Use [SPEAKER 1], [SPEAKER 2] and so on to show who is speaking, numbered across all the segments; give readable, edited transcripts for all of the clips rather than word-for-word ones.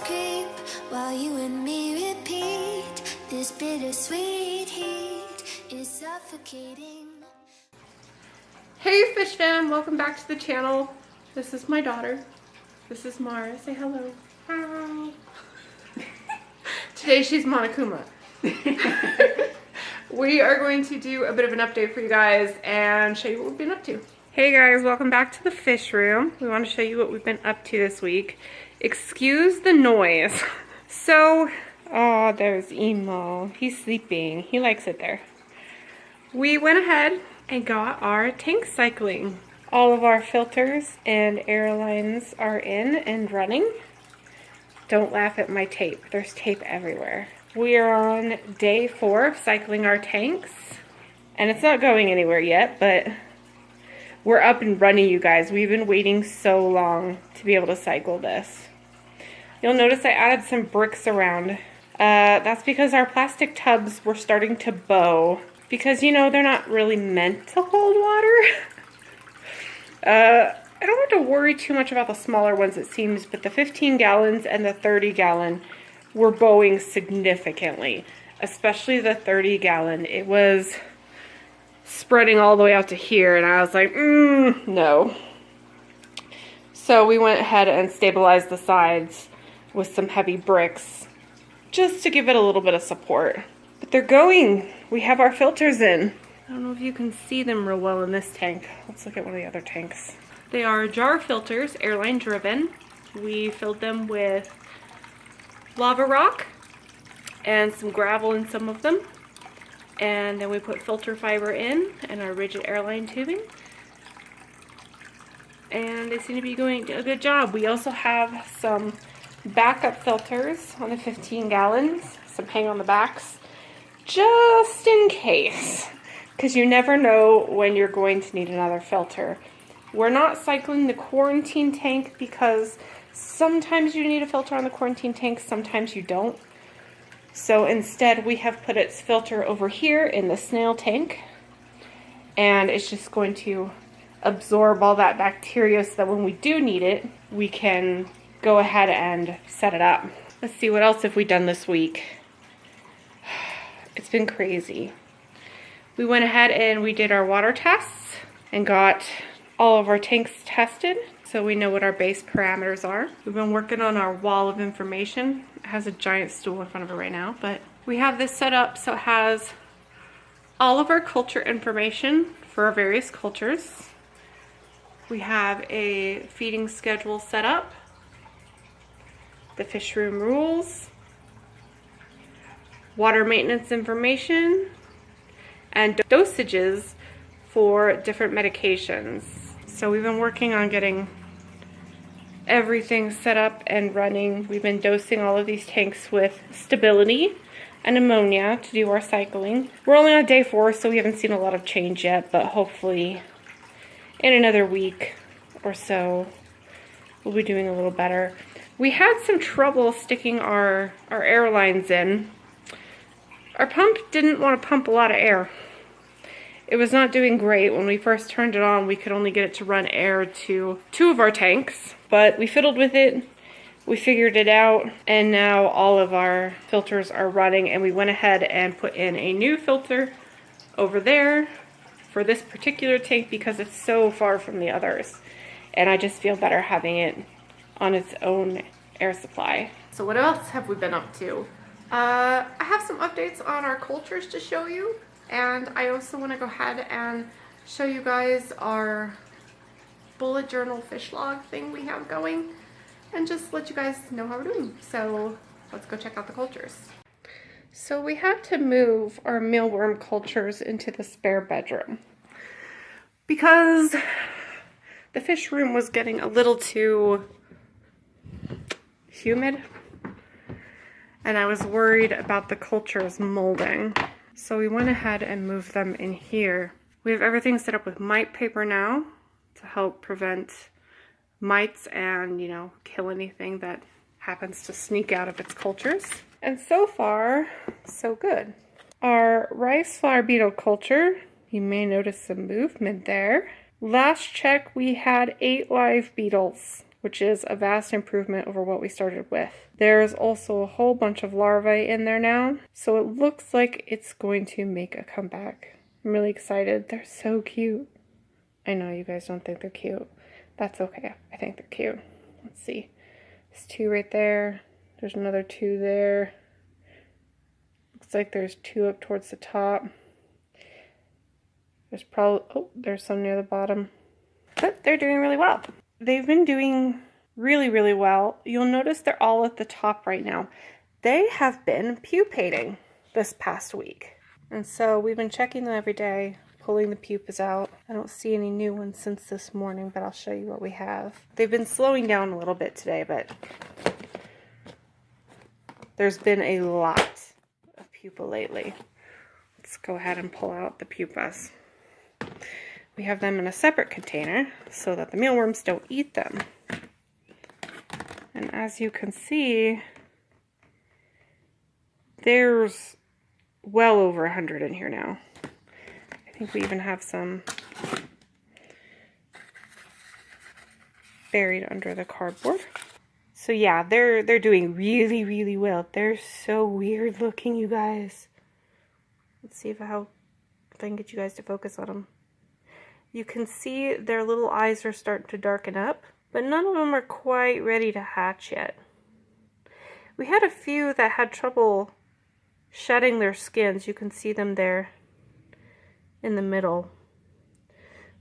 [SPEAKER 1] creep while you and me repeat. This bittersweet heat is suffocating.
[SPEAKER 2] Hey Fish Fam, welcome back to the channel. This is my daughter. This is Mara. Say hello. Hi. Today she's Monokuma. We are going to do a bit of an update for you guys and show you what we've been up to. Hey guys, welcome back to the fish room. We want to show you what we've been up to this week. Excuse the noise. So, oh, there's Emo. He's sleeping. He likes it there. We went ahead and got our tank cycling. All of our filters and air lines are in and running. Don't laugh at my tape. There's tape everywhere. We are on day 4 of cycling our tanks. And it's not going anywhere yet, but we're up and running, you guys. We've been waiting so long to be able to cycle this. You'll notice I added some bricks around. That's because our plastic tubs were starting to bow. Because, you know, they're not really meant to hold water. I don't have to worry too much about the smaller ones, it seems, but the 15 gallons and the 30 gallon were bowing significantly. Especially the 30 gallon. It was spreading all the way out to here, and I was like, no. So we went ahead and stabilized the sides with some heavy bricks just to give it a little bit of support. But they're going. We have our filters in. I don't know if you can see them real well in this tank. Let's look at one of the other tanks. They are jar filters, airline driven. We filled them with lava rock and some gravel in some of them. And then we put filter fiber in and our rigid airline tubing. And they seem to be doing a good job. We also have some backup filters on the 15 gallons, some hang on the backs, just in case. Because you never know when you're going to need another filter. We're not cycling the quarantine tank because sometimes you need a filter on the quarantine tank, sometimes you don't. So instead we have put its filter over here in the snail tank, and it's just going to absorb all that bacteria so that when we do need it, we can go ahead and set it up. Let's see, what else have we done this week? It's been crazy. We went ahead and we did our water tests and got all of our tanks tested so we know what our base parameters are. We've been working on our wall of information. It has a giant stool in front of it right now, but we have this set up so it has all of our culture information for our various cultures. We have a feeding schedule set up, the fish room rules, water maintenance information, and dosages for different medications. So we've been working on getting everything set up and running. We've been dosing all of these tanks with stability and ammonia to do our cycling. We're only on day 4, so we haven't seen a lot of change yet, but hopefully in another week or so we'll be doing a little better. We had some trouble sticking our air lines in. Our pump didn't want to pump a lot of air. It was not doing great. When we first turned it on, we could only get it to run air to 2 of our tanks, but we fiddled with it, we figured it out, and now all of our filters are running, and we went ahead and put in a new filter over there for this particular tank because it's so far from the others, and I just feel better having it on its own air supply. So what else have we been up to? I have some updates on our cultures to show you. And I also want to go ahead and show you guys our bullet journal fish log thing we have going and just let you guys know how we're doing. So let's go check out the cultures. So we had to move our mealworm cultures into the spare bedroom because the fish room was getting a little too humid and I was worried about the cultures molding. So we went ahead and moved them in here. We have everything set up with mite paper now to help prevent mites and, you know, kill anything that happens to sneak out of its cultures. And so far, so good. Our rice flower beetle culture, you may notice some movement there. Last check, we had 8 live beetles. which is a vast improvement over what we started with. There's also a whole bunch of larvae in there now, so it looks like it's going to make a comeback. I'm really excited. They're so cute. I know you guys don't think they're cute. That's okay. I think they're cute. Let's see. There's 2 right there. There's another 2 there. Looks like there's 2 up towards the top. There's probably, oh, there's some near the bottom. But they're doing really well. They've been doing really, really well. You'll notice they're all at the top right now. They have been pupating this past week. And so we've been checking them every day, pulling the pupas out. I don't see any new ones since this morning, but I'll show you what we have. They've been slowing down a little bit today, but there's been a lot of pupa lately. Let's go ahead and pull out the pupas. We have them in a separate container so that the mealworms don't eat them. And as you can see, there's well over 100 in here now. I think we even have some buried under the cardboard. So yeah, they're doing really, really well. They're so weird looking, you guys. Let's see if I can get you guys to focus on them. You can see their little eyes are starting to darken up, but none of them are quite ready to hatch yet. We had a few that had trouble shedding their skins. You can see them there in the middle.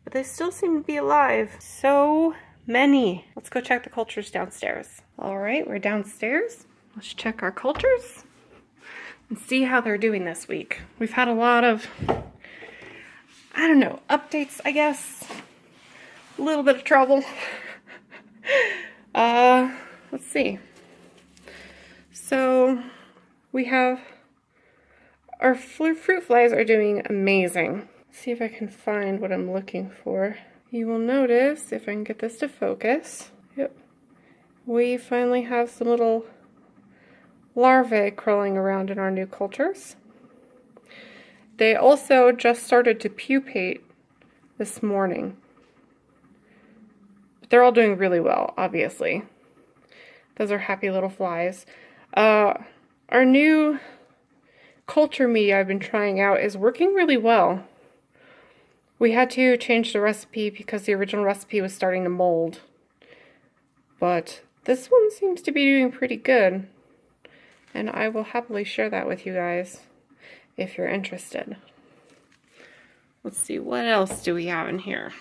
[SPEAKER 2] But they still seem to be alive. So many. Let's go check the cultures downstairs. All right, we're downstairs. Let's check our cultures and see how they're doing this week. We've had a lot of, I don't know, updates, I guess. A little bit of trouble. Let's see. So we have our fruit flies are doing amazing. Let's see if I can find what I'm looking for. You will notice, if I can get this to focus, yep, we finally have some little larvae crawling around in our new cultures. They also just started to pupate this morning. They're all doing really well, obviously. Those are happy little flies. Our new culture media I've been trying out is working really well. We had to change the recipe because the original recipe was starting to mold. But this one seems to be doing pretty good. And I will happily share that with you guys if you're interested. Let's see, what else do we have in here?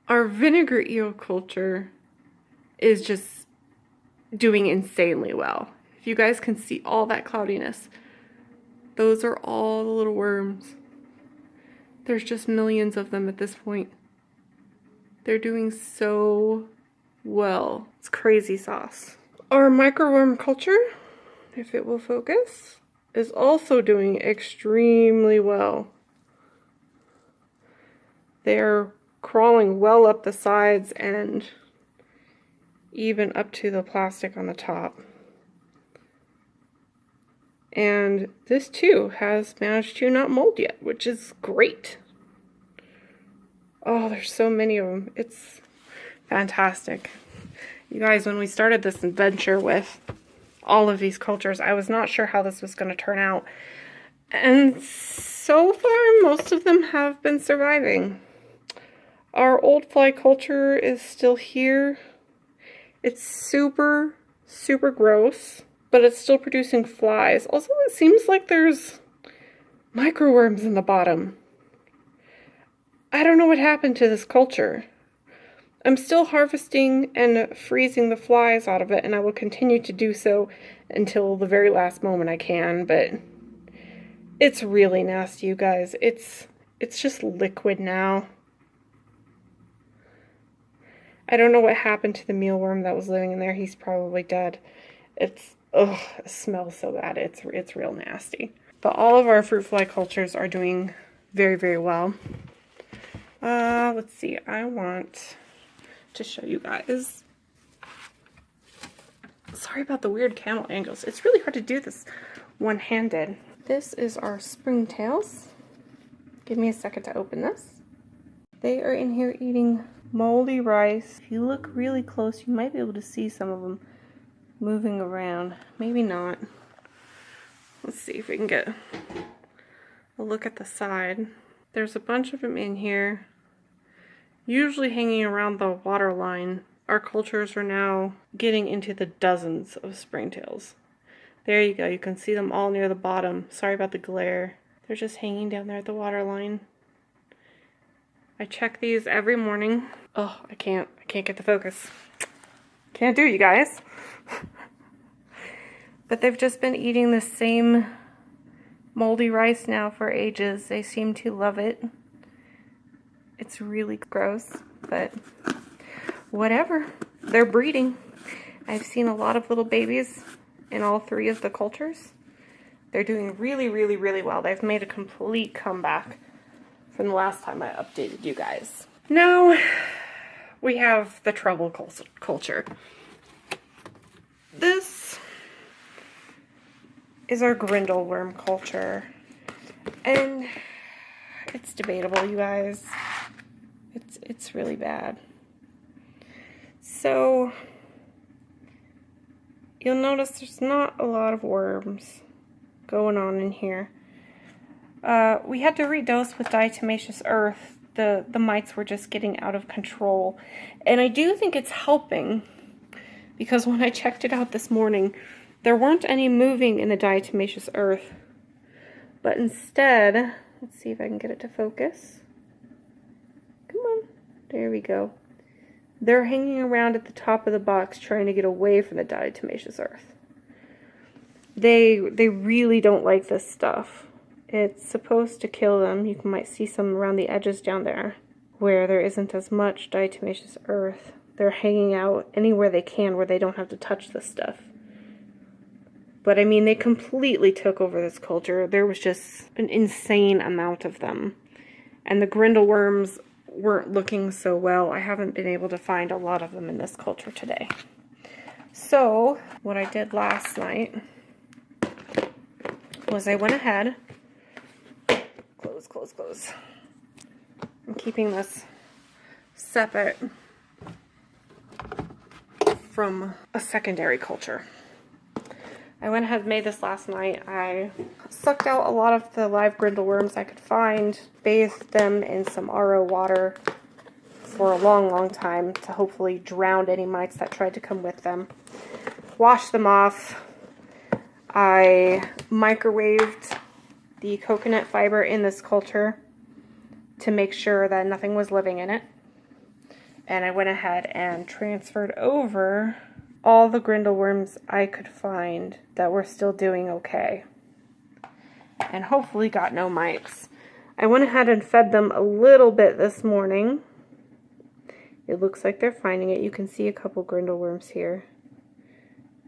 [SPEAKER 2] Our vinegar eel culture is just doing insanely well. If you guys can see all that cloudiness, those are all the little worms. There's just millions of them at this point. They're doing so well. It's crazy sauce. Our microworm culture, if it will focus, is also doing extremely well. They're crawling well up the sides and even up to the plastic on the top. And this too has managed to not mold yet, which is great. Oh, there's so many of them. It's fantastic. You guys, when we started this adventure with all of these cultures, I was not sure how this was going to turn out. And so far, most of them have been surviving. Our old fly culture is still here. It's super, super gross, but it's still producing flies. Also, it seems like there's microworms in the bottom. I don't know what happened to this culture. I'm still harvesting and freezing the flies out of it, and I will continue to do so until the very last moment I can, but it's really nasty, you guys. It's just liquid now. I don't know what happened to the mealworm that was living in there. He's probably dead. It smells so bad. It's real nasty. But all of our fruit fly cultures are doing very, very well. Let's see. I want to show you guys. Sorry about the weird camel angles. It's really hard to do this one-handed. This is our springtails. Give me a second to open this. They are in here eating moldy rice. If you look really close, you might be able to see some of them moving around. Maybe not. Let's see if we can get a look at the side. There's a bunch of them in here, usually hanging around the water line. Our cultures are now getting into the dozens of springtails. There you go. You can see them all near the bottom. Sorry about the glare. They're just hanging down there at the water line. I check these every morning. Oh, I can't get the focus. Can't do it, you guys. But they've just been eating the same moldy rice now for ages. They seem to love it. It's really gross, but whatever. They're breeding. I've seen a lot of little babies in all three of the cultures. They're doing really, really, really well. They've made a complete comeback from the last time I updated you guys. Now we have the trouble culture. This is our grindleworm culture, and it's debatable, you guys. It's really bad. So you'll notice there's not a lot of worms going on in here. We had to redose with diatomaceous earth. The mites were just getting out of control, and I do think it's helping, because when I checked it out this morning, there weren't any moving in the diatomaceous earth, but instead, let's see if I can get it to focus. Come on, there we go. They're hanging around at the top of the box trying to get away from the diatomaceous earth. They really don't like this stuff. It's supposed to kill them. You might see some around the edges down there where there isn't as much diatomaceous earth. They're hanging out anywhere they can where they don't have to touch this stuff. But I mean, they completely took over this culture. There was just an insane amount of them. And the grindleworms weren't looking so well. I haven't been able to find a lot of them in this culture today. So what I did last night was I went ahead, close. I'm keeping this separate from a secondary culture. I went ahead and made this last night. I sucked out a lot of the live grindleworms I could find, bathed them in some RO water for a long time to hopefully drown any mites that tried to come with them. Washed them off. I microwaved the coconut fiber in this culture to make sure that nothing was living in it. And I went ahead and transferred over all the grindleworms I could find that were still doing okay. And hopefully got no mites. I went ahead and fed them a little bit this morning. It looks like they're finding it. You can see a couple grindleworms here.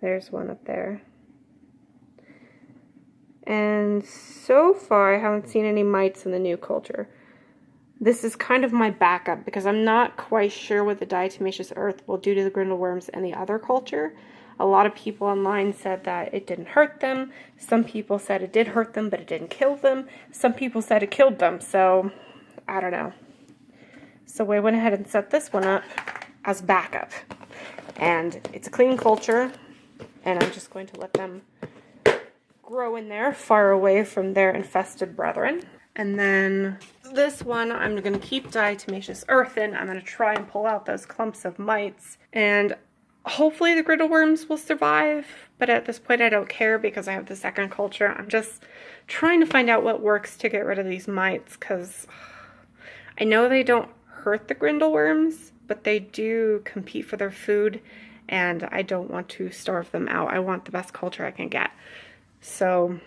[SPEAKER 2] There's one up there. And so far I haven't seen any mites in the new culture. This is kind of my backup because I'm not quite sure what the diatomaceous earth will do to the grindleworms and the other culture. A lot of people online said that it didn't hurt them. Some people said it did hurt them, but it didn't kill them. Some people said it killed them, so I don't know. So I went ahead and set this one up as backup. And it's a clean culture, and I'm just going to let them grow in there far away from their infested brethren. And then this one, I'm going to keep diatomaceous earth in. I'm going to try and pull out those clumps of mites. And hopefully the grindleworms will survive. But at this point, I don't care because I have the second culture. I'm just trying to find out what works to get rid of these mites. Because I know they don't hurt the grindleworms, but they do compete for their food. And I don't want to starve them out. I want the best culture I can get. So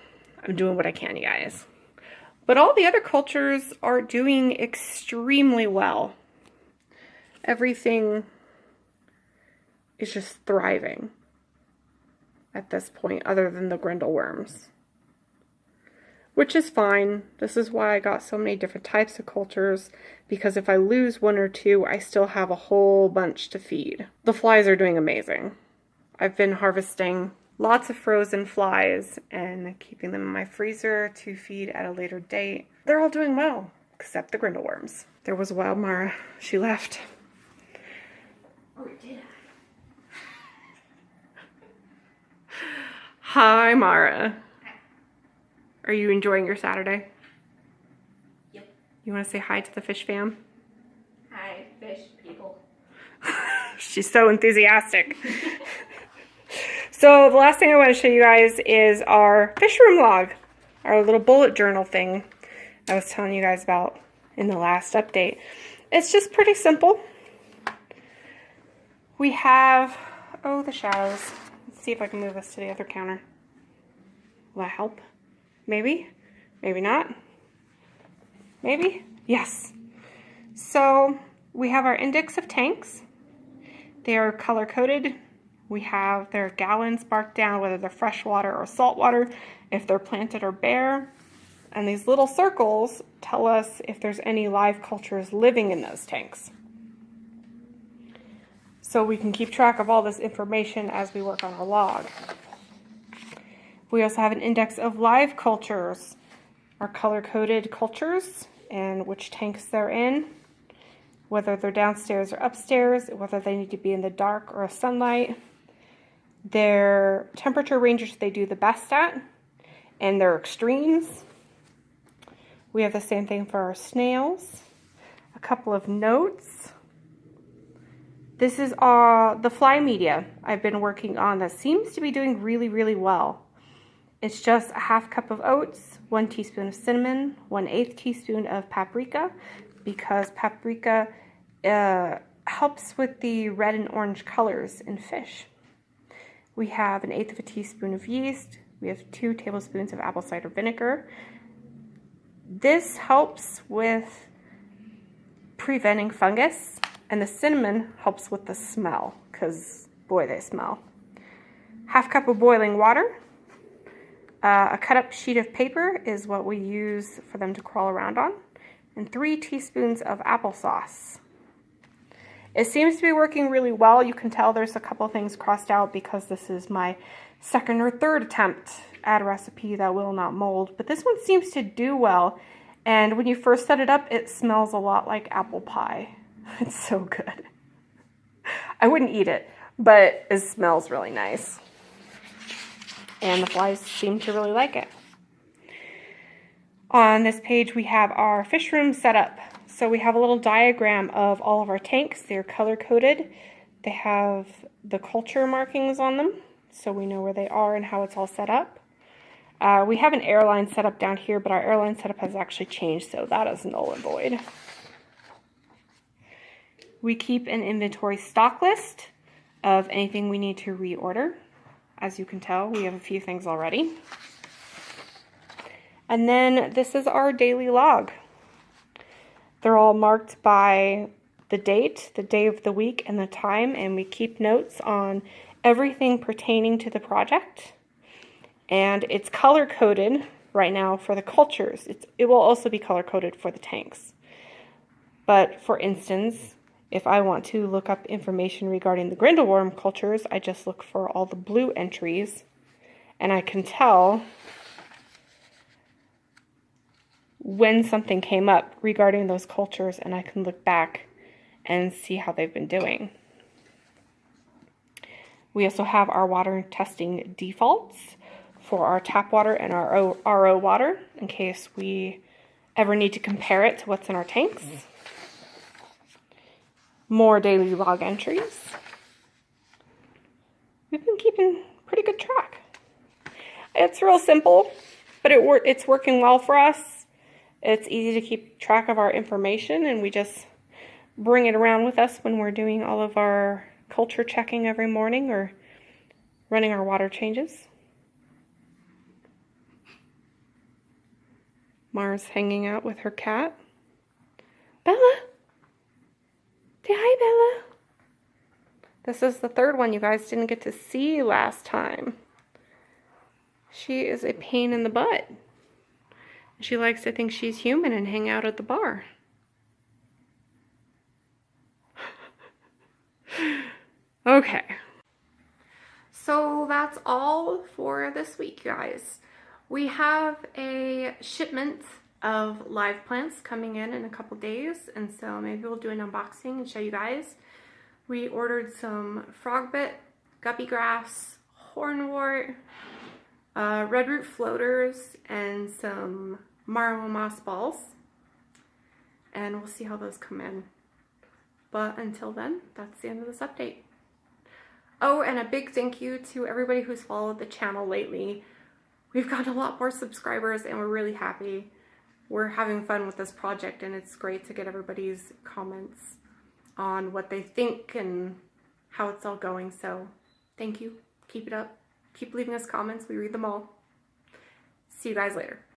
[SPEAKER 2] I'm doing what I can, you guys. But all the other cultures are doing extremely well. Everything is just thriving at this point, other than the grindleworms. Which is fine. This is why I got so many different types of cultures, because if I lose one or two, I still have a whole bunch to feed. The flies are doing amazing. I've been harvesting lots of frozen flies and keeping them in my freezer to feed at a later date. They're all doing well, except the grindleworms. There was wild Mara. She left.
[SPEAKER 3] Oh, did I?
[SPEAKER 2] Hi, Mara. Are you enjoying your Saturday?
[SPEAKER 3] Yep.
[SPEAKER 2] You want to say hi to the fish fam?
[SPEAKER 3] Hi, fish people.
[SPEAKER 2] She's so enthusiastic. So the last thing I want to show you guys is our fish room log, our little bullet journal thing I was telling you guys about in the last update. It's just pretty simple. We have, oh, the shadows. Let's see if I can move this to the other counter. Will that help? Maybe? Maybe not? Maybe? Yes. So we have our index of tanks. They are color coded. We have their gallons marked down, whether they're freshwater or saltwater, if they're planted or bare. And these little circles tell us if there's any live cultures living in those tanks. So we can keep track of all this information as we work on our log. We also have an index of live cultures, our color-coded cultures, and which tanks they're in, whether they're downstairs or upstairs, whether they need to be in the dark or sunlight, their temperature ranges they do the best at, and their extremes. We have the same thing for our snails. A couple of notes. This is the fly media I've been working on that seems to be doing really, really well. It's just a half cup of oats, 1 teaspoon of cinnamon, 1/8 teaspoon of paprika, because paprika helps with the red and orange colors in fish. We have 1/8 teaspoon of yeast. We have 2 tablespoons of apple cider vinegar. This helps with preventing fungus, and the cinnamon helps with the smell, because boy, they smell. Half cup of boiling water. A cut up sheet of paper is what we use for them to crawl around on, and 3 teaspoons of applesauce. It seems to be working really well. You can tell there's a couple things crossed out because this is my second or third attempt at a recipe that will not mold, but this one seems to do well. And when you first set it up, it smells a lot like apple pie. It's so good. I wouldn't eat it, but it smells really nice. And the flies seem to really like it. On this page, we have our fish room set up. So we have a little diagram of all of our tanks. They're color-coded. They have the culture markings on them, so we know where they are and how it's all set up. We have an airline set up down here, but our airline setup has actually changed, so that is null and void. We keep an inventory stock list of anything we need to reorder. As you can tell, we have a few things already. And then this is our daily log. They're all marked by the date, the day of the week, and the time, and we keep notes on everything pertaining to the project. And it's color-coded right now for the cultures. It will also be color-coded for the tanks. But for instance, if I want to look up information regarding the grindleworm cultures, I just look for all the blue entries, and I can tell when something came up regarding those cultures, and I can look back and see how they've been doing. We also have our water testing defaults for our tap water and our RO water in case we ever need to compare it to what's in our tanks. More daily log entries. We've been keeping pretty good track. It's real simple, but it's working well for us. It's easy to keep track of our information, and we just bring it around with us when we're doing all of our culture checking every morning or running our water changes. Mara's hanging out with her cat. Bella! Say hi, Bella! This is the third one you guys didn't get to see last time. She is a pain in the butt. She likes to think she's human and hang out at the bar. Okay. So that's all for this week, guys. We have a shipment of live plants coming in a couple days, and so maybe we'll do an unboxing and show you guys. We ordered some frogbit, guppy grass, hornwort, redroot floaters, and some marrow moss balls, and we'll see how those come in. But until then, that's the end of this update. Oh, and a big thank you to everybody who's followed the channel lately. We've got a lot more subscribers and we're really happy. We're having fun with this project and it's great to get everybody's comments on what they think and how it's all going. So thank you. Keep it up. Keep leaving us comments. We read them all. See you guys later.